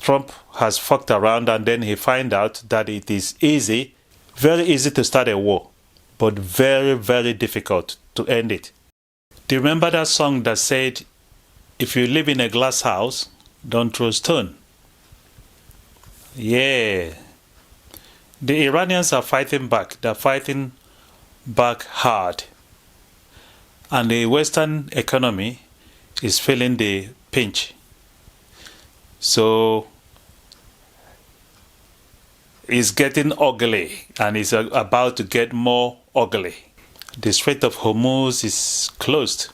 Trump has fucked around and then he find out that it is easy, very easy to start a war, but very, very difficult to end it. Do you remember that song that said, if you live in a glass house, don't throw stone? Yeah. The Iranians are fighting back. They're fighting back hard. And the Western economy is feeling the pinch. So it's getting ugly and it's about to get more ugly. The Strait of Hormuz is closed.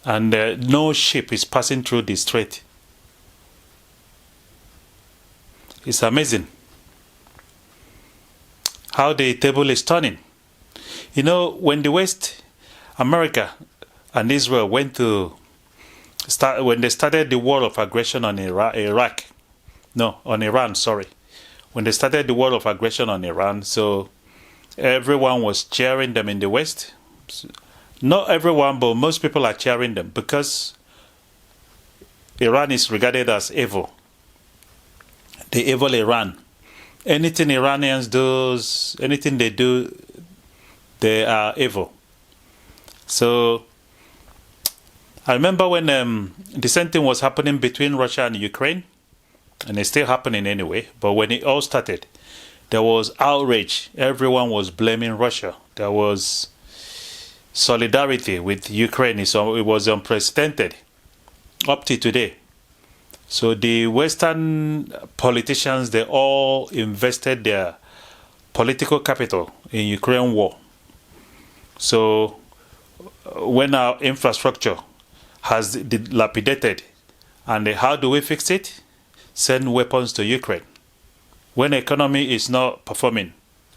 And no ship is passing through the strait. It's amazing how the table is turning. You know, when the West, America and Israel when they started the war of aggression on Iran, when they started the war of aggression on Iran, so everyone was cheering them in the West. Not everyone, but most people are cheering them because Iran is regarded as evil. The evil Iran. Anything Iranians do, anything they do, they are evil. So I remember when the same thing was happening between Russia and Ukraine, and it's still happening anyway, but when it all started, there was outrage. Everyone was blaming Russia. There was solidarity with Ukraine, so it was unprecedented up to today. So the Western politicians, they all invested their political capital in Ukraine war. So when our infrastructure has dilapidated, and how do we fix it? Send weapons to Ukraine. When the economy is not performing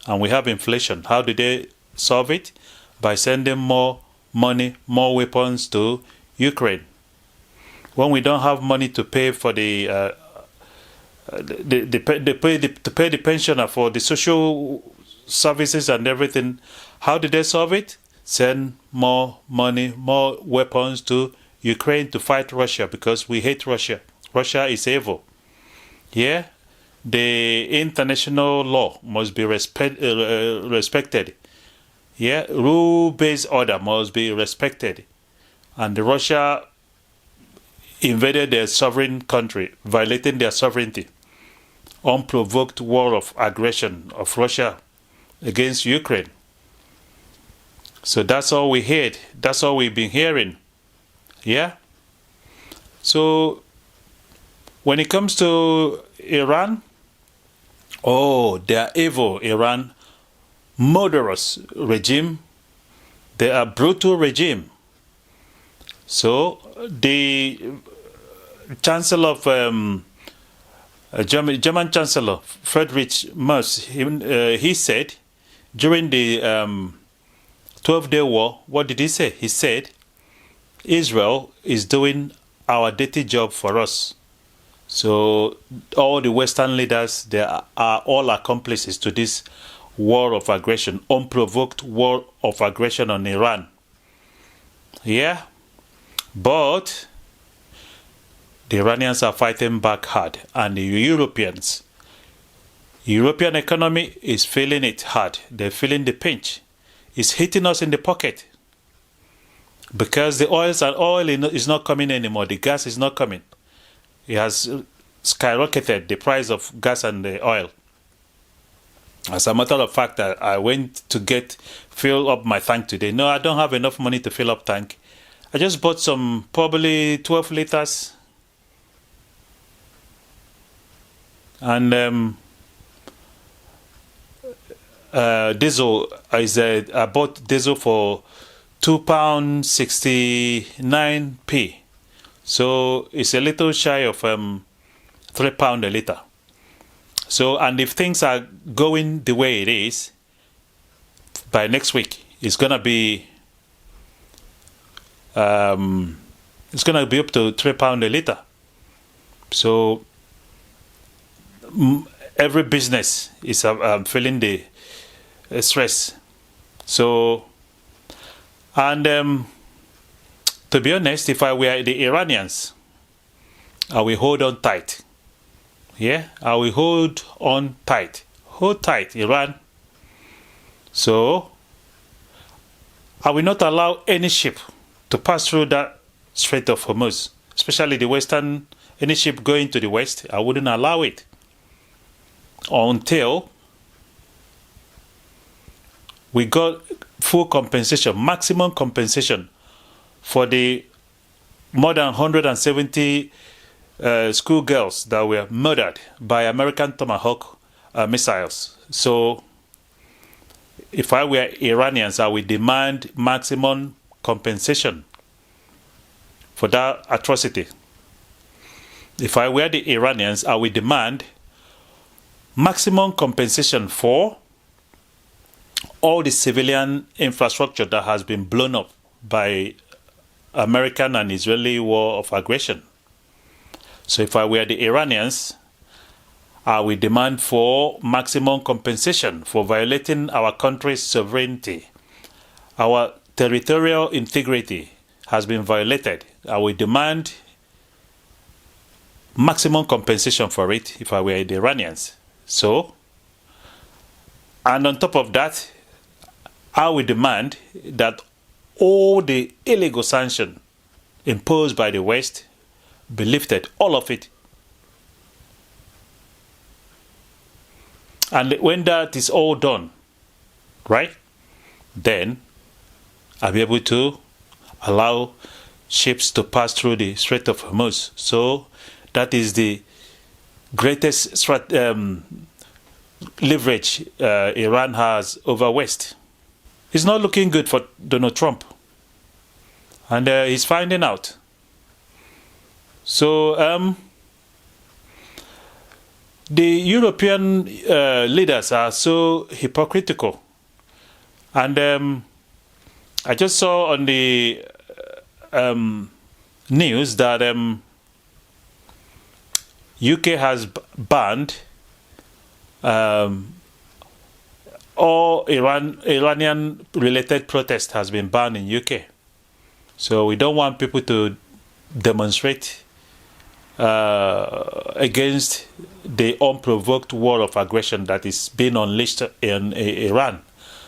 and we have inflation, how do they solve it? By sending more money, more weapons to Ukraine. When we don't have money to pay for to pay the pensioner for the social services and everything, how did they solve it? Send more money, more weapons to Ukraine to fight Russia because we hate Russia. Russia is evil. Yeah, the international law must be respected. Yeah, rule-based order must be respected. And Russia invaded their sovereign country, violating their sovereignty. Unprovoked war of aggression of Russia against Ukraine. So that's all we heard. That's all we've been hearing. Yeah? So when it comes to Iran, oh, they are evil, Iran. Murderous regime. They are brutal regime. So the Chancellor of German Chancellor Friedrich Merz, he said during the 12-day war, what did he say? He said, Israel is doing our dirty job for us. So all the Western leaders, they are all accomplices to this war of aggression, unprovoked war of aggression on Iran. Yeah, but the Iranians are fighting back hard, and the European economy is feeling it hard. They're feeling the pinch. It's hitting us in the pocket because the oil is not coming anymore. The gas is not coming. It has skyrocketed, the price of gas and the oil. As a matter of fact, I went to fill up my tank today. No, I don't have enough money to fill up tank. I just bought some, probably 12 liters. And diesel, I bought diesel for £2.69p. So it's a little shy of £3 a litre. So, and if things are going the way it is, by next week, it's gonna be up to £3 a litre. So every business is feeling the stress. So, and to be honest, if I were the Iranians, I will hold on tight. Yeah, I will hold on tight. Hold tight, Iran. So, I will not allow any ship to pass through that Strait of Hormuz, especially the western, any ship going to the west, I wouldn't allow it until we got full compensation, maximum compensation for the more than 170 schoolgirls that were murdered by American Tomahawk missiles. So, if I were Iranians, I would demand maximum compensation for that atrocity. If I were the Iranians, I would demand maximum compensation for all the civilian infrastructure that has been blown up by American and Israeli war of aggression. So if I were the Iranians, I will demand for maximum compensation for violating our country's sovereignty. Our territorial integrity has been violated. I will demand maximum compensation for it if I were the Iranians. So, and on top of that, I will demand that all the illegal sanctions imposed by the West be lifted, all of it. And when that is all done, right, then I'll be able to allow ships to pass through the Strait of Hormuz. So that is the greatest leverage Iran has over West. It's not looking good for Donald Trump. And he's finding out. So the European leaders are so hypocritical. And I just saw on the news that UK has banned all Iranian-related protest has been banned in UK. So we don't want people to demonstrate against the unprovoked war of aggression that is being unleashed in Iran.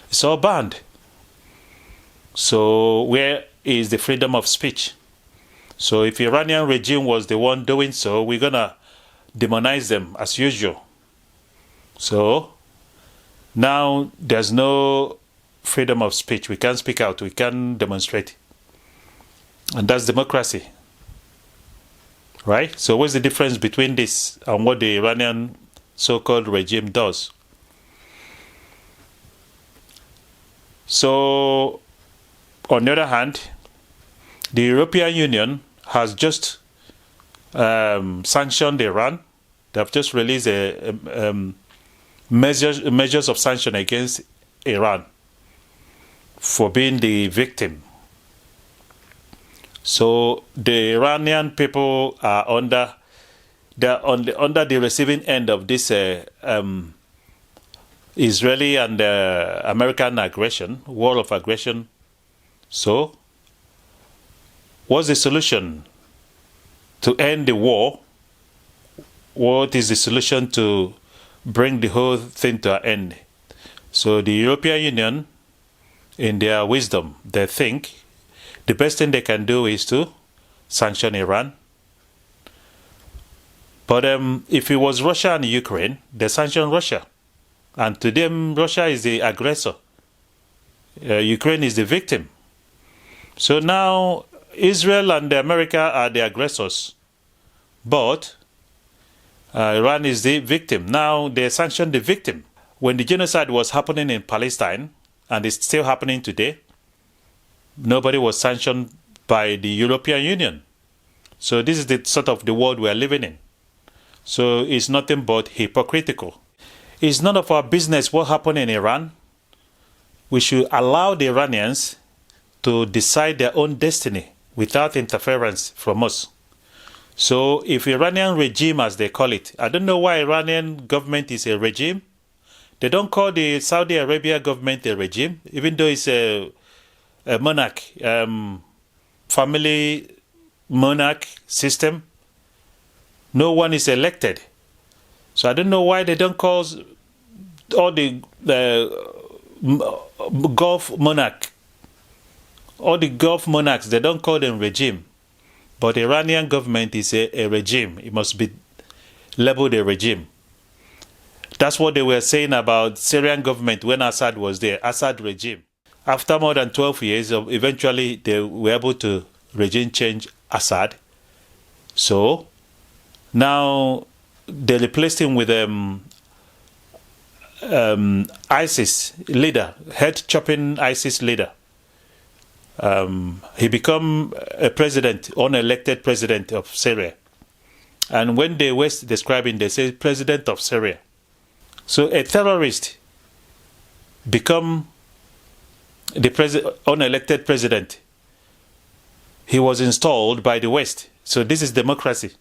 It's all banned. So where is the freedom of speech? So if the Iranian regime was the one doing so, we're going to demonize them as usual. So now there's no freedom of speech. We can't speak out. We can't demonstrate. And that's democracy. Right? So what's the difference between this and what the Iranian so-called regime does? So, on the other hand, the European Union has just sanctioned Iran. They have just released measures of sanction against Iran for being the victim. So the Iranian people are under the receiving end of this Israeli and American aggression, war of aggression. So, what's the solution to end the war? What is the solution to bring the whole thing to an end? So the European Union, in their wisdom, they think the best thing they can do is to sanction Iran. But if it was Russia and Ukraine, they sanction Russia. And to them, Russia is the aggressor. Ukraine is the victim. So now, Israel and America are the aggressors. But Iran is the victim. Now, they sanction the victim. When the genocide was happening in Palestine, and it's still happening today, nobody was sanctioned by the European Union. So this is the sort of the world we are living in. So it's nothing but hypocritical. It's none of our business what happened in Iran. We should allow the Iranians to decide their own destiny without interference from us. So if Iranian regime, as they call it, I don't know why Iranian government is a regime. They don't call the Saudi Arabia government a regime, even though it's a monarch, family monarch system. No one is elected. So I don't know why they don't call all the Gulf monarch, all the Gulf monarchs, they don't call them regime. But the Iranian government is a regime. It must be labeled a regime. That's what they were saying about Syrian government when Assad was there, Assad regime. After more than 12 years, eventually they were able to regime change Assad. So now they replaced him with ISIS leader, head-chopping ISIS leader. He became a president, unelected president of Syria. And when they were describing, they say president of Syria. So a terrorist become the unelected president. He was installed by the West. So this is democracy.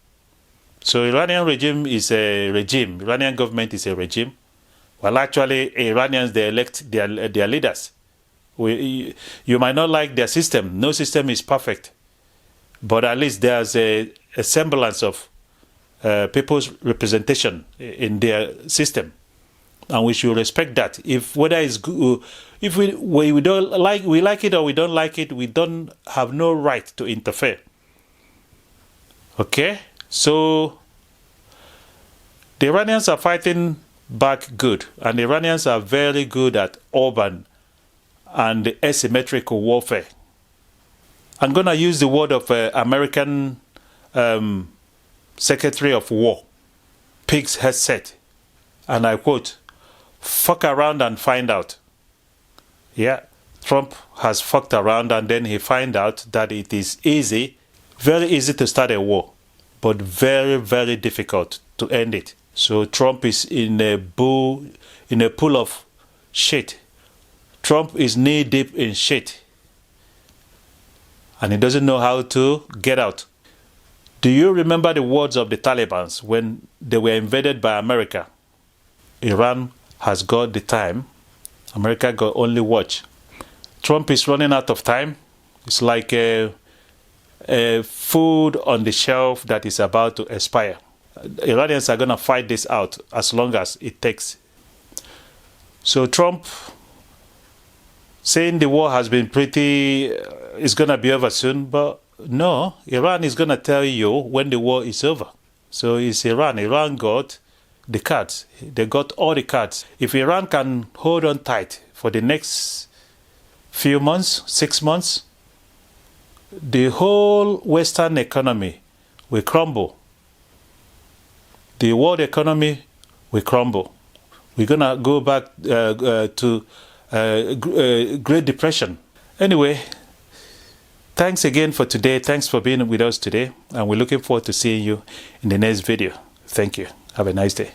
So Iranian regime is a regime. Iranian government is a regime. Well, actually, Iranians, they elect their leaders. You might not like their system. No system is perfect. But at least there's a semblance of people's representation in their system. And we should respect that. If whether it's good, if we don't like, we like it or we don't like it, we don't have no right to interfere. Okay? So the Iranians are fighting back good, and the Iranians are very good at urban and asymmetrical warfare. I'm going to use the word of American Secretary of War, Pig's Headset, and I quote, "Fuck around and find out." Yeah, Trump has fucked around and then he find out that it is easy, very easy to start a war, but very, very difficult to end it. So Trump is in a pool of shit. Trump is knee deep in shit. And he doesn't know how to get out. Do you remember the words of the Taliban when they were invaded by America? Iran has got the time. America got only watch. Trump is running out of time. It's like a food on the shelf that is about to expire. Iranians are going to fight this out as long as it takes. So Trump saying the war has been it's going to be over soon, but no, Iran is going to tell you when the war is over. So it's Iran. Iran got the cards. They got all the cards. If Iran can hold on tight for the next few months, 6 months, the whole Western economy will crumble. The world economy will crumble. We're going to go back to Great Depression. Anyway, thanks again for today. Thanks for being with us today. And we're looking forward to seeing you in the next video. Thank you. Have a nice day.